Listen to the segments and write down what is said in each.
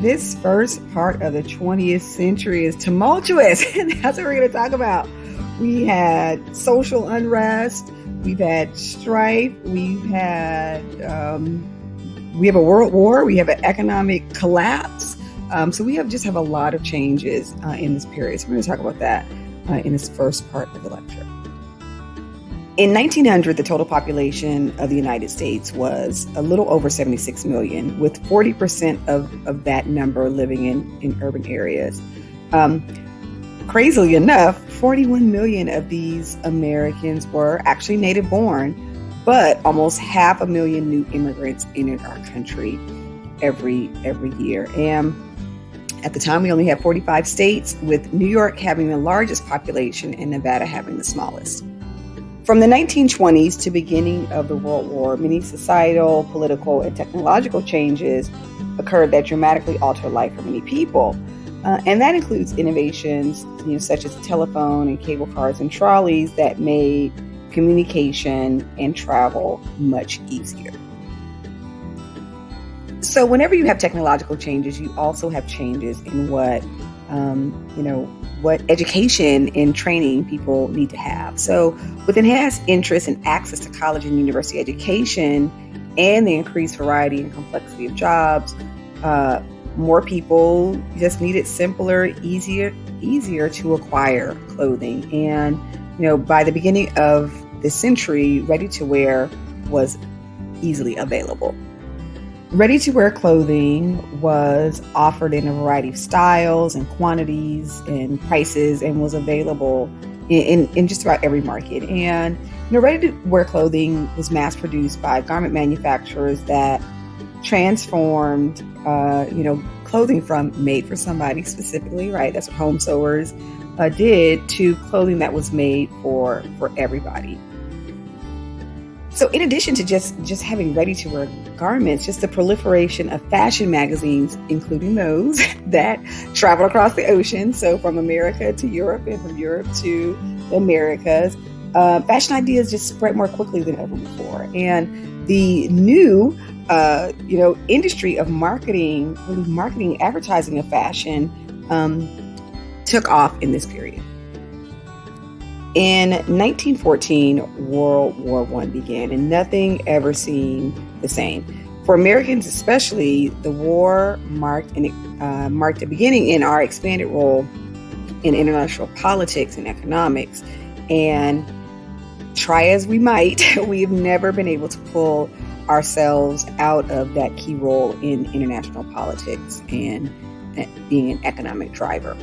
This first part of the 20th century is tumultuous, and that's what we're going to talk about. We had social unrest, we've had strife, we have a world war, we have an economic collapse. So we have a lot of changes in this period. So we're going to talk about that in this first part of the lecture. In 1900, the total population of the United States was a little over 76 million, with 40% of that number living in urban areas. Crazily enough, 41 million of these Americans were actually native born, but almost 500,000 new immigrants entered our country every year. And at the time, we only had 45 states, with New York having the largest population and Nevada having the smallest. From the 1920s to beginning of the World War, many societal, political, and technological changes occurred that dramatically altered life for many people. And that includes innovations, such as the telephone and cable cars and trolleys that made communication and travel much easier. So whenever you have technological changes, you also have changes in what education and training people need to have. So with enhanced interest and access to college and university education and the increased variety and complexity of jobs, more people just needed simpler, easier to acquire clothing. And, by the beginning of this century, ready-to-wear was easily available. Ready-to-wear clothing was offered in a variety of styles and quantities and prices, and was available in just about every market. And ready-to-wear clothing was mass-produced by garment manufacturers that transformed clothing from made for somebody specifically, right? That's what home sewers did, to clothing that was made for everybody. So in addition to just having ready-to-wear garments, just the proliferation of fashion magazines, including those that travel across the ocean, so from America to Europe and from Europe to the Americas, fashion ideas just spread more quickly than ever before. And the new, industry of marketing, advertising of fashion, took off in this period. In 1914, World War I began, and nothing ever seemed the same. For Americans especially, the war marked a beginning in our expanded role in international politics and economics. And try as we might, we have never been able to pull ourselves out of that key role in international politics and being an economic driver.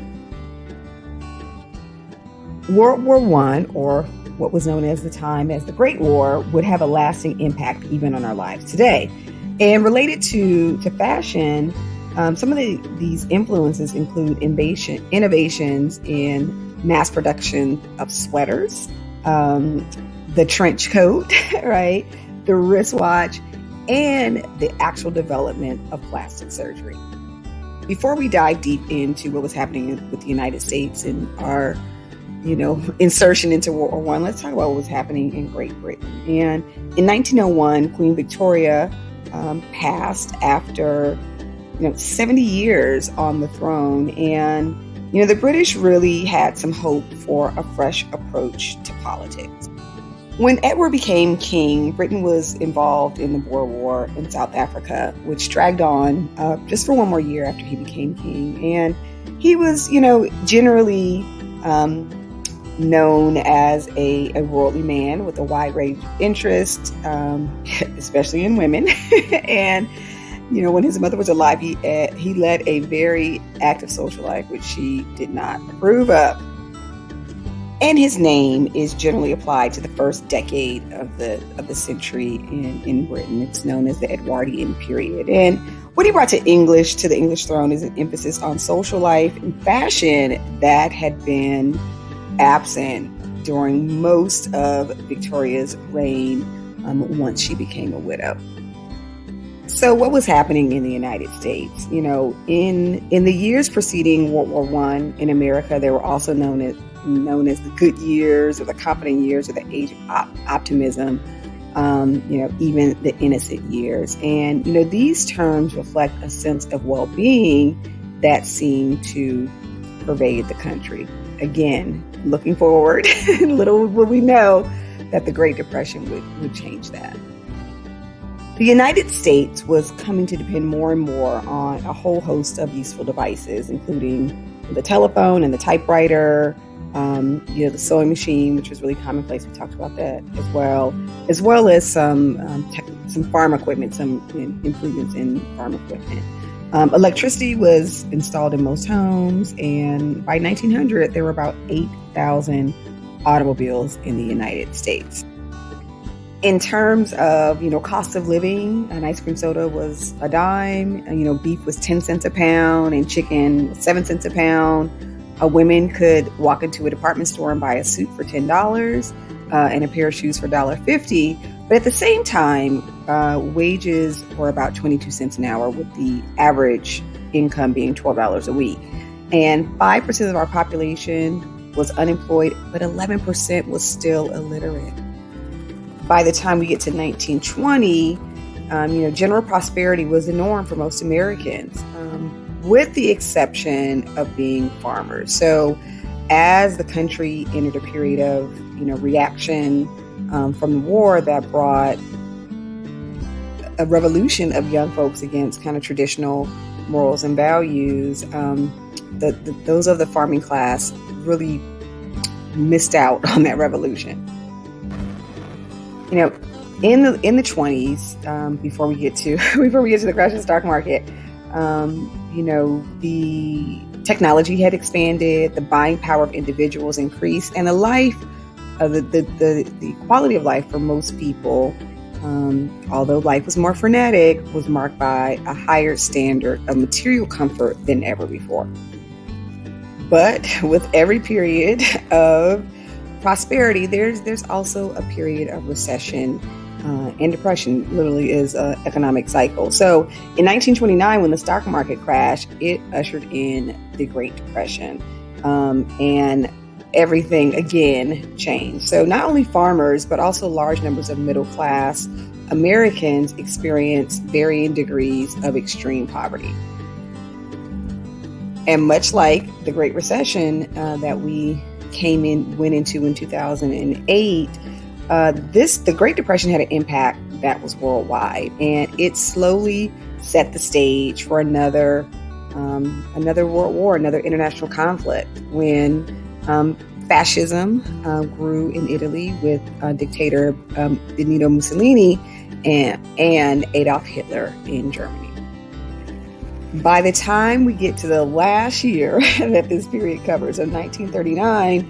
World War I, or what was known at the time as the Great War, would have a lasting impact even on our lives today. And related to fashion, some of these influences include innovations in mass production of sweaters, the trench coat, right, the wristwatch, and the actual development of plastic surgery. Before we dive deep into what was happening with the United States and our insertion into World War I, let's talk about what was happening in Great Britain. And in 1901, Queen Victoria passed after 70 years on the throne. And the British really had some hope for a fresh approach to politics. When Edward became king, Britain was involved in the Boer War in South Africa, which dragged on just for one more year after he became king. And he was, generally known as a worldly man with a wide range of interests, especially in women. And, when his mother was alive, he led a very active social life, which she did not approve of. And his name is generally applied to the first decade of the century in Britain. It's known as the Edwardian period. And what he brought to the English throne is an emphasis on social life and fashion that had been absent during most of Victoria's reign once she became a widow. So what was happening in the United States? In the years preceding World War I in America, they were also known as the good years or the confident years or the age of optimism. even the innocent years. And, these terms reflect a sense of well-being that seemed to pervade the country. Again, looking forward, little will we know that the Great Depression would change that. The United States was coming to depend more and more on a whole host of useful devices, including the telephone and the typewriter, the sewing machine, which was really commonplace. We talked about that as well as some farm equipment, some improvements in farm equipment. Electricity was installed in most homes, and by 1900, there were about 8,000 automobiles in the United States. In terms of, cost of living, an ice cream soda was a dime, beef was 10 cents a pound, and chicken was 7 cents a pound. Women could walk into a department store and buy a suit for $10 and a pair of shoes for $1.50. But at the same time, wages were about 22 cents an hour, with the average income being $12 a week. And 5% of our population was unemployed, but 11% was still illiterate. By the time we get to 1920, general prosperity was the norm for most Americans, with the exception of being farmers. So as the country entered a period of, reaction from the war that brought a revolution of young folks against kind of traditional morals and values, those of the farming class really missed out on that revolution. In the 20s, before we get to the crash of the stock market, the technology had expanded, the buying power of individuals increased, and the quality of life for most people, although life was more frenetic, was marked by a higher standard of material comfort than ever before. But with every period of prosperity, there's also a period of recession and depression. Literally is an economic cycle. So in 1929, when the stock market crashed, it ushered in the Great Depression, and everything again changed. So not only farmers, but also large numbers of middle class Americans experienced varying degrees of extreme poverty. And much like the Great Recession that we went into in 2008, the Great Depression had an impact that was worldwide, and it slowly set the stage for another world war, another international conflict, when fascism grew in Italy with dictator Benito Mussolini and Adolf Hitler in Germany. By the time we get to the last year that this period covers, of 1939,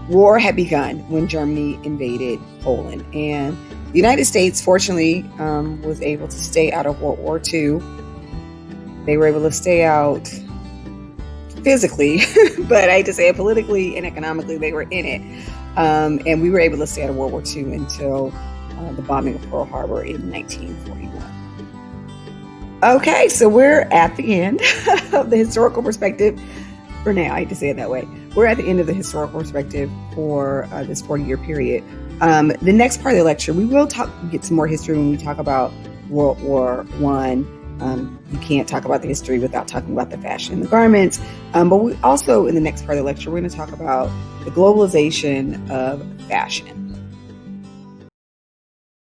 war had begun when Germany invaded Poland. And the United States, fortunately, was able to stay out of World War II. They were able to stay out physically, but I hate to say it, politically and economically, they were in it. And we were able to stay out of World War II until the bombing of Pearl Harbor in 1941. Okay, so we're at the end of the historical perspective for now. I hate to say it that way. We're at the end of the historical perspective for this 40-year period. The next part of the lecture, we will get some more history when we talk about World War I. You can't talk about the history without talking about the fashion and the garments. But we also, in the next part of the lecture, we're going to talk about the globalization of fashion.